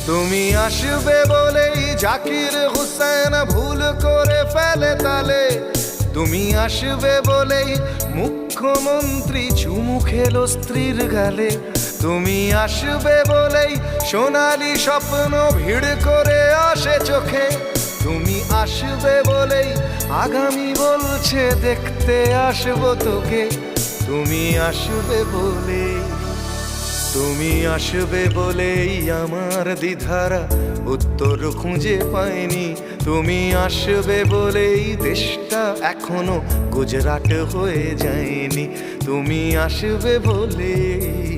তুমি আসবে বলেই জাকির হুসেন ভুল করে ফেলে তালে, তুমি আসবে বলেই মুখ্যমন্ত্রী চুমু খেলো স্ত্রীর গালে, তুমি আসবে বলেই সোনালি স্বপ্ন ভিড় করে আসে চোখে, তুমি আসবে বলেই আগামী বলছে দেখতে আসবো তোকে, তুমি আসবে বলেই, তুমি আসবে বলেই আমার দ্বিধারা উত্তর খুঁজে পায়নি, তুমি আসবে বলেই দেশটা এখনো গুজরাট হয়ে যায়নি, তুমি আসবে বলেই